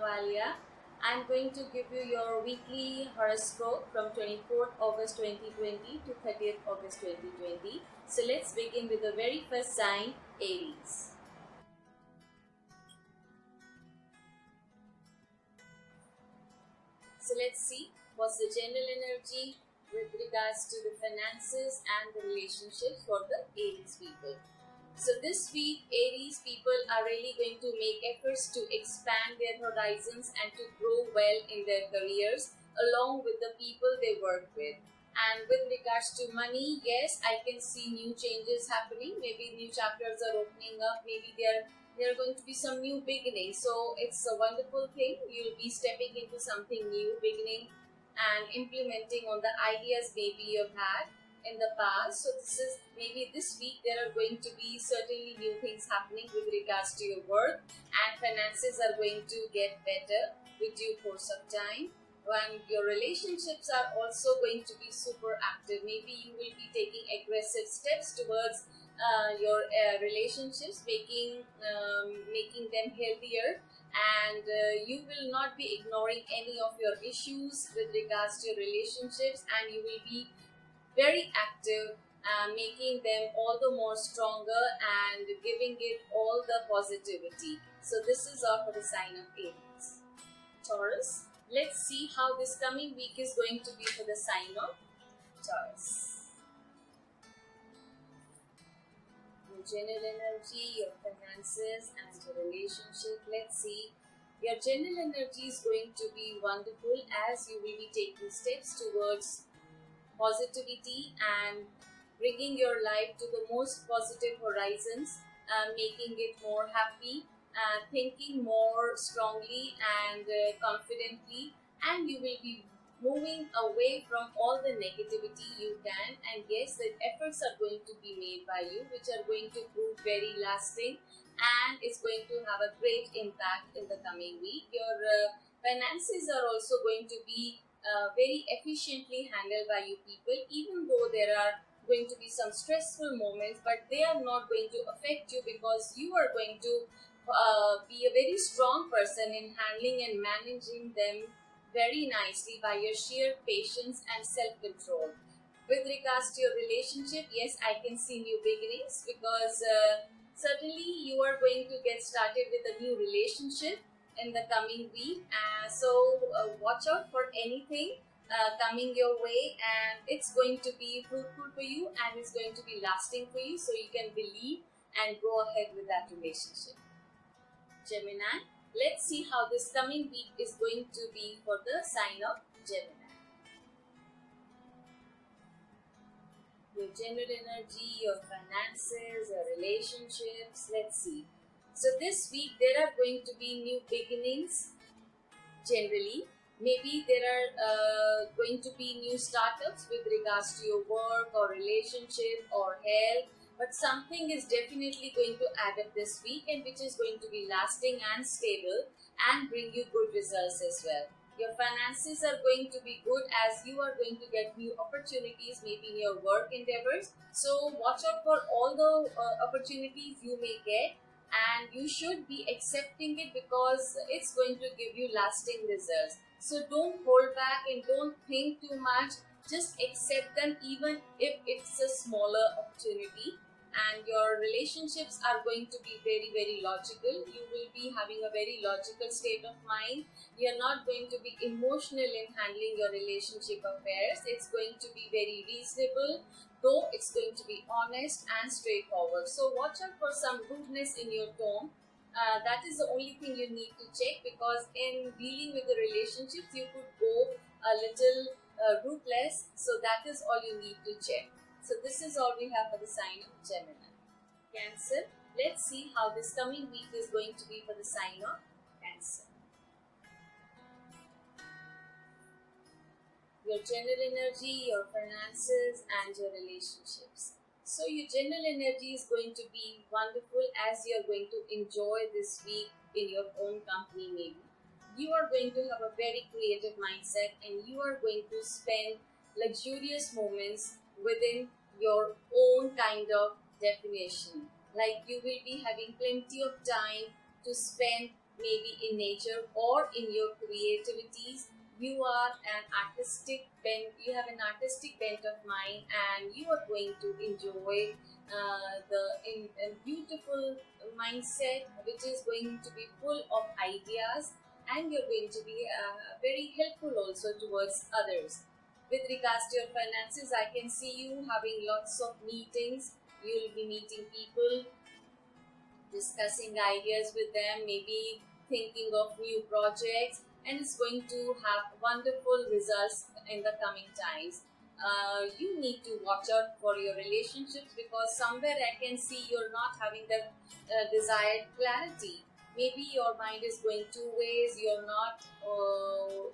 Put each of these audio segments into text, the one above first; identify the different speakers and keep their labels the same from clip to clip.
Speaker 1: Walia. I'm going to give you your weekly horoscope from 24th August 2020 to 30th August 2020. So let's begin with the very first sign, Aries. So let's see what's the general energy with regards to the finances and the relationships for the Aries people. So this week, Aries people are really going to make efforts to expand their horizons and to grow well in their careers along with the people they work with. And with regards to money, yes, I can see new changes happening. Maybe new chapters are opening up. Maybe there are going to be some new beginnings. So it's a wonderful thing. You'll be stepping into something new, beginning and implementing on the ideas maybe you've had in the past. So this week there are going to be certainly new things happening with regards to your work, and finances are going to get better with due course of time. When your relationships are also going to be super active, maybe you will be taking aggressive steps towards your relationships, making them healthier, and you will not be ignoring any of your issues with regards to your relationships, and you will be very active, making them all the more stronger and giving it all the positivity. So this is all for the sign of Aries. Taurus, let's see how this coming week is going to be for the sign of Taurus. Your general energy, your finances and your relationship. Let's see. Your general energy is going to be wonderful as you will be taking steps towards positivity and bringing your life to the most positive horizons, making it more happy, thinking more strongly and confidently, and you will be moving away from all the negativity you can. And yes, the efforts are going to be made by you, which are going to prove very lasting, and it's going to have a great impact in the coming week. Your finances are also going to be very efficiently handled by you people, even though there are going to be some stressful moments, but they are not going to affect you because you are going to be a very strong person in handling and managing them very nicely by your sheer patience and self-control. With regards to your relationship, yes, I can see new beginnings because certainly you are going to get started with a new relationship in the coming week. So watch out for anything coming your way, and it's going to be fruitful for you and it's going to be lasting for you, so you can believe and go ahead with that relationship. Gemini, let's see how this coming week is going to be for the sign of Gemini. Your general energy, your finances, your relationships. Let's see. So this week there are going to be new beginnings. Generally, maybe there are going to be new startups with regards to your work or relationship or health, but something is definitely going to add up this week, and which is going to be lasting and stable and bring you good results as well. Your finances are going to be good as you are going to get new opportunities maybe in your work endeavors. So watch out for all the opportunities you may get, and you should be accepting it because it's going to give you lasting results. So don't hold back and don't think too much. Just accept them even if it's a smaller opportunity. And your relationships are going to be very, very logical. You will be having a very logical state of mind. You're not going to be emotional in handling your relationship affairs. It's going to be very reasonable, though it's going to be honest and straightforward. So watch out for some rudeness in your tone. That is the only thing you need to check, because in dealing with the relationships you could go a little ruthless. So that is all you need to check. So this is all we have for the sign of Gemini. Cancer, let's see how this coming week is going to be for the sign of Cancer. Your general energy, your finances and your relationships. So your general energy is going to be wonderful as you are going to enjoy this week in your own company maybe. You are going to have a very creative mindset, and you are going to spend luxurious moments within your own kind of definition. Like you will be having plenty of time to spend maybe in nature or in your creativities. You are an artistic bent, you have an artistic bent of mind, and you are going to enjoy a beautiful mindset which is going to be full of ideas, and you're going to be very helpful also towards others. With regards to your finances, I can see you having lots of meetings. You'll be meeting people, discussing ideas with them, maybe thinking of new projects, and it's going to have wonderful results in the coming times. You need to watch out for your relationships, because somewhere I can see you're not having the desired clarity. Maybe your mind is going two ways, you're not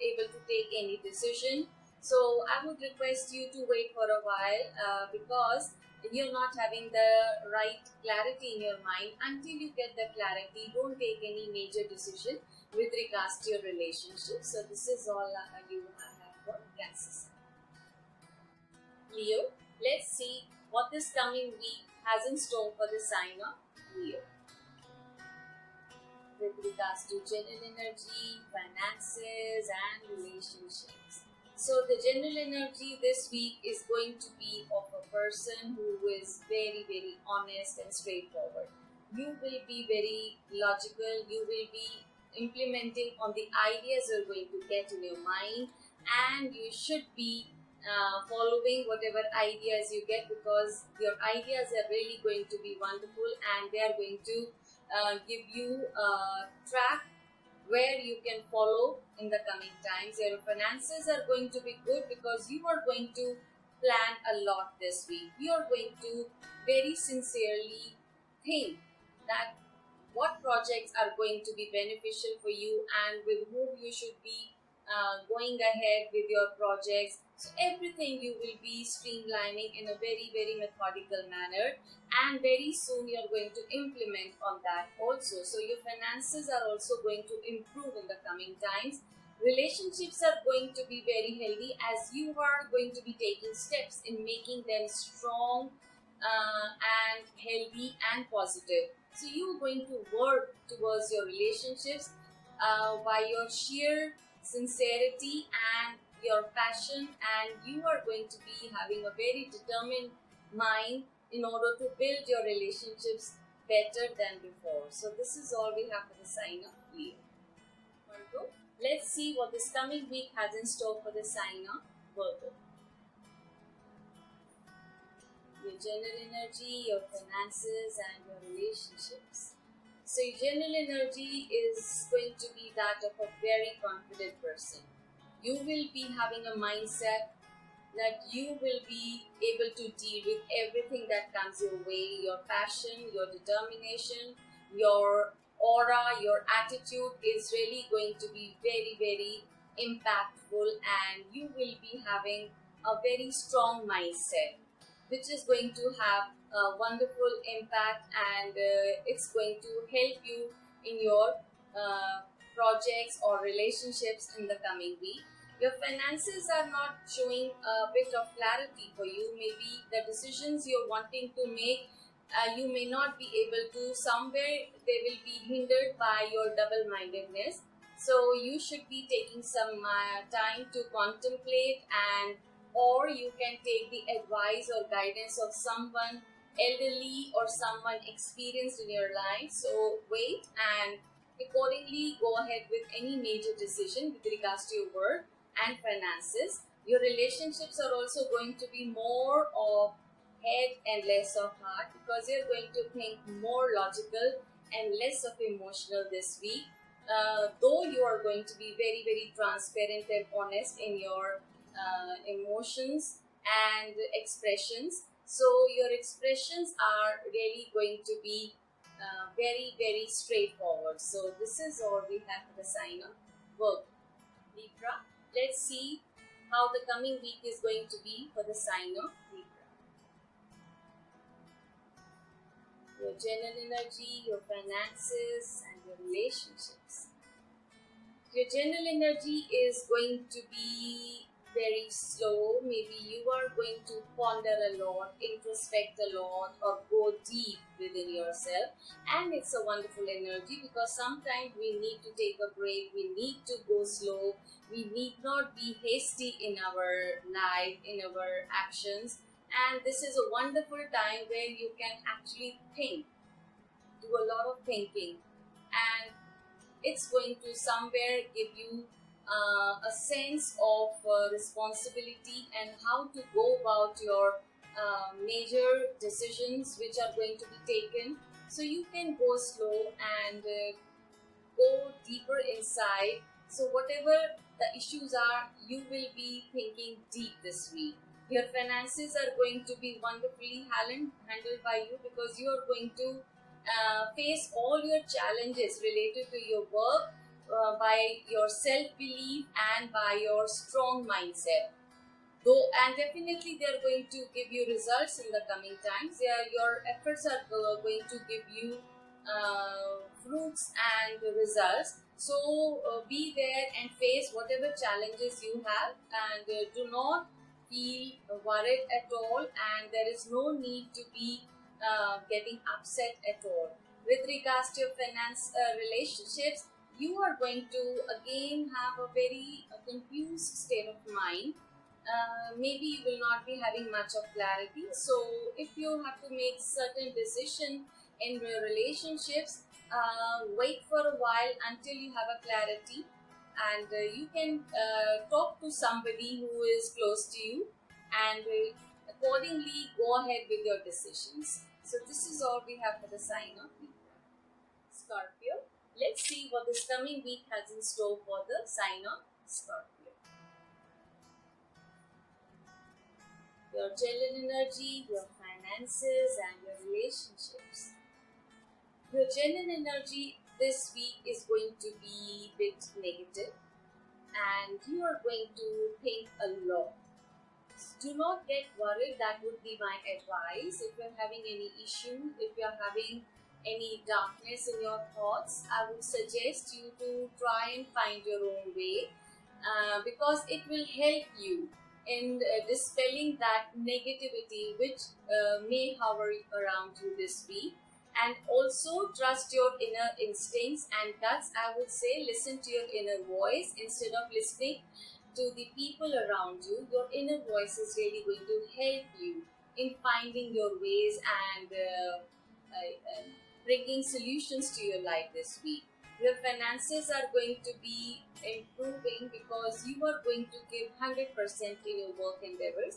Speaker 1: able to take any decision. So I would request you to wait for a while, because you're not having the right clarity in your mind. Until you get the clarity, don't take any major decision with regards to your relationship. So this is all you have for Cancer. Leo, let's see what this coming week has in store for the sign of Leo. With regards to general energy, finances and relationships. So the general energy this week is going to be of a person who is very, very honest and straightforward. You will be very logical, you will be implementing on the ideas you're going to get in your mind, and you should be following whatever ideas you get, because your ideas are really going to be wonderful, and they are going to give you a track where you can follow in the coming times. Your finances are going to be good, because you are going to plan a lot this week. You are going to very sincerely think that what projects are going to be beneficial for you, and with whom you should be going ahead with your projects. So everything you will be streamlining in a very, very methodical manner, and very soon you're going to implement on that also. So your finances are also going to improve in the coming times. Relationships are going to be very healthy, as you are going to be taking steps in making them strong and healthy and positive. So you're going to work towards your relationships by your sheer sincerity and your passion, and you are going to be having a very determined mind in order to build your relationships better than before. So this is all we have for the sign of Leo. Virgo, let's see what this coming week has in store for the sign of Virgo. Your general energy, your finances and your relationships. So your general energy is going to be that of a very confident person. You will be having a mindset that you will be able to deal with everything that comes your way. Your passion, your determination, your aura, your attitude is really going to be very, very impactful, and you will be having a very strong mindset, which is going to have a wonderful impact, and it's going to help you in your projects or relationships in the coming week. Your finances are not showing a bit of clarity for you. Maybe the decisions you're wanting to make, you may not be able to. Somewhere they will be hindered by your double-mindedness. So you should be taking some time to contemplate, and or you can take the advice or guidance of someone elderly or someone experienced in your life. So wait and accordingly go ahead with any major decision with regards to your work and finances. Your relationships are also going to be more of head and less of heart, because you're going to think more logical and less of emotional this week. Though you are going to be very, very transparent and honest in your emotions and expressions. So your expressions are really going to be very, very straightforward. So this is all we have for the sign of Virgo. Libra, let's see how the coming week is going to be for the sign of Libra. Your general energy, your finances and your relationships. Your general energy is going to be very slow. Maybe you are going to ponder a lot, introspect a lot, or go deep within yourself. And it's a wonderful energy because sometimes we need to take a break, we need to go slow, we need not be hasty in our life, in our actions. And this is a wonderful time where you can actually think, do a lot of thinking, and it's going to somewhere give you a sense of responsibility and how to go about your major decisions which are going to be taken. So you can go slow and go deeper inside. So whatever the issues are, you will be thinking deep this week. Your finances are going to be wonderfully handled by you because you are going to face all your challenges related to your work by your self-belief and by your strong mindset. Though, and definitely they are going to give you results in the coming times. Your efforts are going to give you fruits and results. So be there and face whatever challenges you have, and do not feel worried at all, and there is no need to be getting upset at all. With regards to your finance relationships, you are going to again have a very confused state of mind. Maybe you will not be having much of clarity. So if you have to make certain decision in your relationships, wait for a while until you have a clarity, and you can talk to somebody who is close to you, and accordingly go ahead with your decisions. So this is all we have for the sign of Libra. Scorpio, let's see what this coming week has in store for the sign of Scorpio. Your general energy, your finances, and your relationships. Your general energy this week is going to be a bit negative, and you are going to think a lot. Do not get worried, that would be my advice. If you're having any issue, if you're having any darkness in your thoughts, I would suggest you to try and find your own way, because it will help you in dispelling that negativity which may hover around you this week. And also trust your inner instincts and guts. I would say listen to your inner voice instead of listening to the people around you. Your inner voice is really going to help you in finding your ways and bringing solutions to your life this week. Your finances are going to be improving because you are going to give 100% in your work endeavors.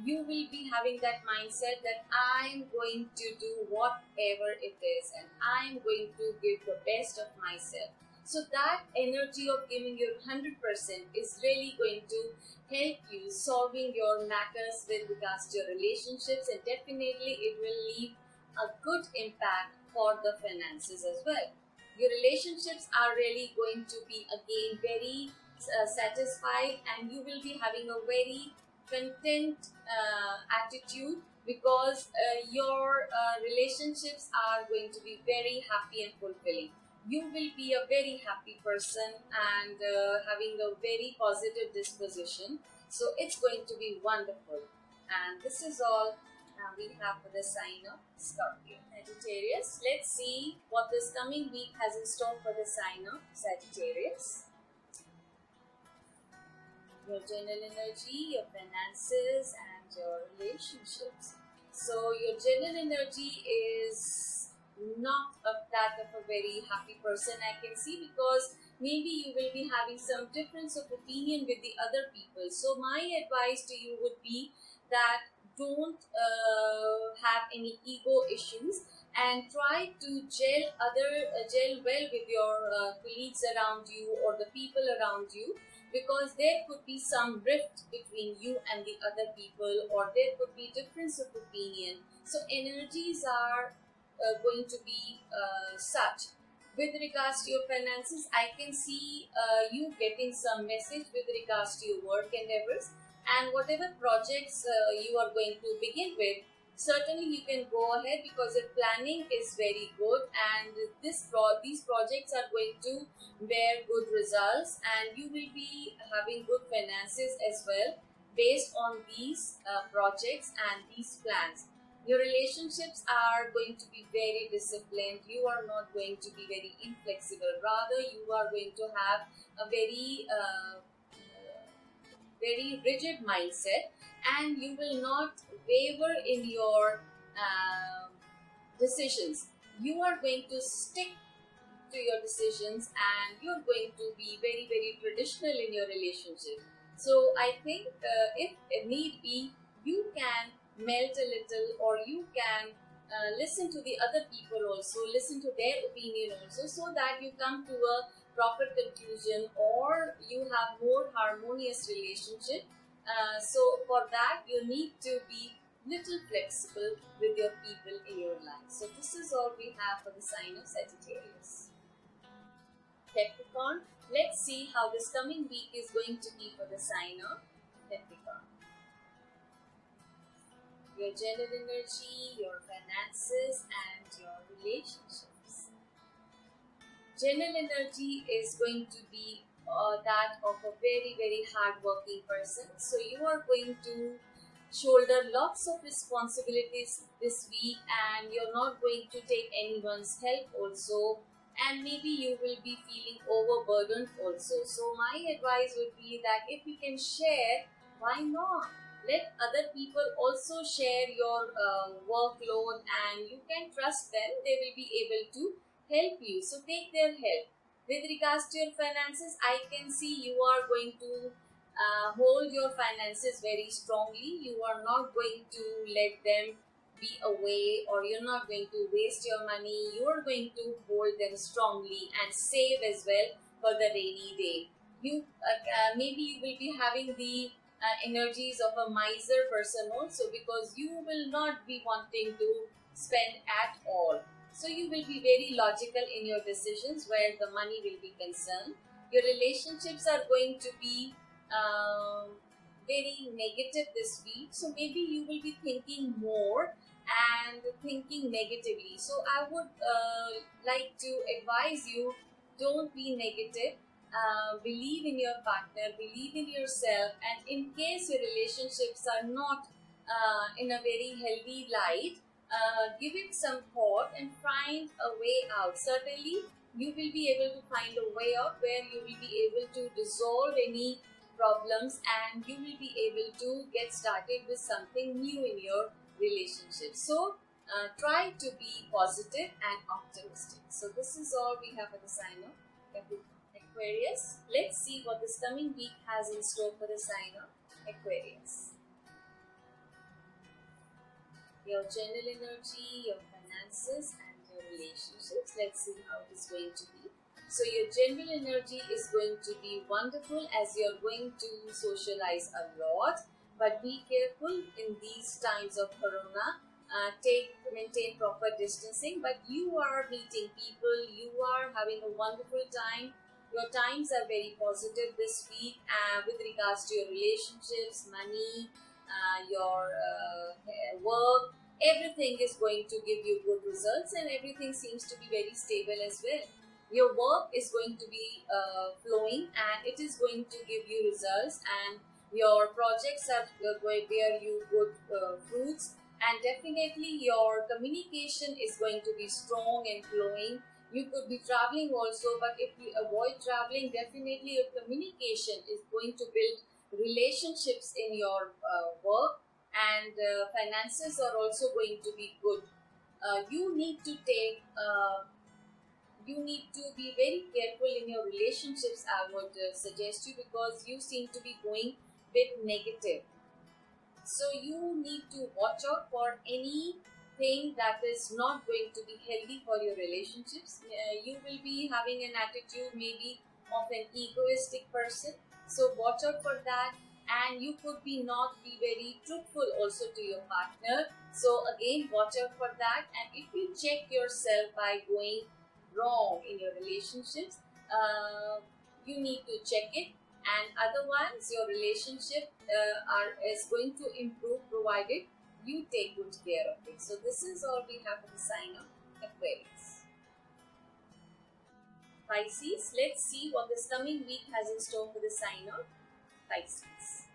Speaker 1: You will be having that mindset that I'm going to do whatever it is and I'm going to give the best of myself. So that energy of giving your 100% is really going to help you solving your matters with regards to your relationships, and definitely it will leave a good impact for the finances as well. Your relationships are really going to be again very satisfied, and you will be having a very content attitude because your relationships are going to be very happy and fulfilling. You will be a very happy person and having a very positive disposition. So it's going to be wonderful. And this is all we have for the sign of Scorpio. Sagittarius, let's see what this coming week has in store for the sign of Sagittarius. Your general energy, your finances, and your relationships. So your general energy is not of that of a very happy person, I can see, because maybe you will be having some difference of opinion with the other people. So my advice to you would be that don't have any ego issues and try to gel well with your colleagues around you or the people around you, because there could be some rift between you and the other people, or there could be difference of opinion. So energies are going to be such. With regards to your finances, I can see you getting some message with regards to your work endeavors, and whatever projects you are going to begin with, certainly you can go ahead because your planning is very good, and these projects are going to bear good results, and you will be having good finances as well based on these projects and these plans. Your relationships are going to be very disciplined. You are not going to be very inflexible. Rather, you are going to have a very rigid mindset, and you will not waver in your decisions. You are going to stick to your decisions, and you're going to be very traditional in your relationship. So I think if need be, you can melt a little, or you can listen to the other people also, listen to their opinion also, so that you come to a proper conclusion, or you have more harmonious relationship. So for that you need to be little flexible with your people in your life. So this is all we have for the sign of Sagittarius. Capricorn, let's see how this coming week is going to be for the sign of Capricorn. Your general energy, your finances, and your relationships. General energy is going to be that of a very hardworking person. So you are going to shoulder lots of responsibilities this week, and you're not going to take anyone's help also, and maybe you will be feeling overburdened also. So my advice would be that if you can share, why not? Let other people also share your workload, and you can trust them. They will be able to help you. So take their help. With regards to your finances, I can see you are going to hold your finances very strongly. You are not going to let them be away, or you're not going to waste your money. You are going to hold them strongly and save as well for the rainy day. You maybe you will be having the energies of a miser person also, because you will not be wanting to spend at all. So you will be very logical in your decisions where the money will be concerned. Your relationships are going to be very negative this week, so maybe you will be thinking more and thinking negatively. So I would like to advise you, don't be negative. Believe in your partner, believe in yourself, and in case your relationships are not in a very healthy light, give it some thought and find a way out. Certainly you will be able to find a way out where you will be able to dissolve any problems, and you will be able to get started with something new in your relationship. So try to be positive and optimistic. So this is all we have for the sign of Aquarius. Let's see what this coming week has in store for the sign of Aquarius. Your general energy, your finances, and your relationships. Let's see how it is going to be. So your general energy is going to be wonderful, as you're going to socialize a lot, but be careful in these times of corona. Maintain proper distancing, but you are meeting people, you are having a wonderful time. Your times are very positive this week with regards to your relationships, money, your work. Everything is going to give you good results, and everything seems to be very stable as well. Your work is going to be flowing, and it is going to give you results, and your projects are going to bear you good fruits, and definitely your communication is going to be strong and flowing. You could be traveling also, but if you avoid traveling, definitely your communication is going to build relationships in your work, and finances are also going to be good. You need to be very careful in your relationships, I would suggest you, because you seem to be going bit negative. So you need to watch out for anything that is not going to be healthy for your relationships. You will be having an attitude maybe of an egoistic person. So watch out for that, and you could not be very truthful also to your partner. So again, watch out for that. And if you check yourself by going wrong in your relationships, you need to check it, and otherwise your relationship is going to improve, provided you take good care of it. So this is all we have for the sign of Aquarius. Pisces, let's see what this coming week has in store for the sign of Pisces.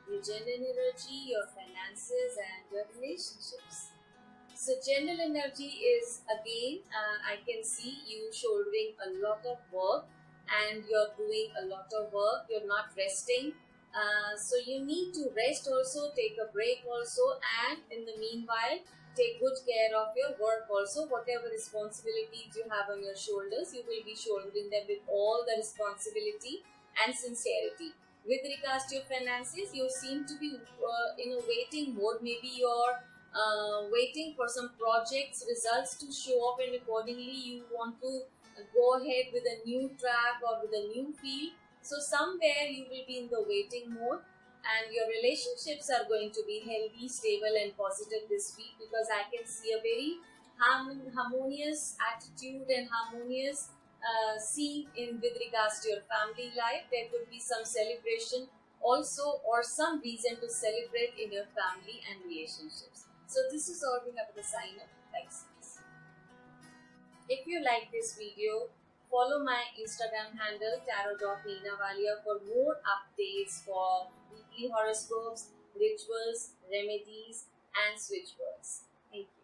Speaker 1: Your general energy, your finances, and your relationships. So general energy is again, I can see you shouldering a lot of work, and you're doing a lot of work, you're not resting. So you need to rest also, take a break also, and in the meanwhile, take good care of your work also. Whatever responsibilities you have on your shoulders, you will be shouldering them with all the responsibility and sincerity. With regards to your finances, you seem to be in a waiting mode. Maybe you're waiting for some projects results to show up, and accordingly you want to go ahead with a new track or with a new field. So somewhere you will be in the waiting mode, and your relationships are going to be healthy, stable and positive this week, because I can see a very harmonious attitude and harmonious scene in with regards to your family life. There could be some celebration also, or some reason to celebrate in your family and relationships. So this is all we have for the sign of Pisces. If you like this video, follow my Instagram handle tarot.neenavalia for more updates for weekly horoscopes, rituals, remedies and switch words. Thank you.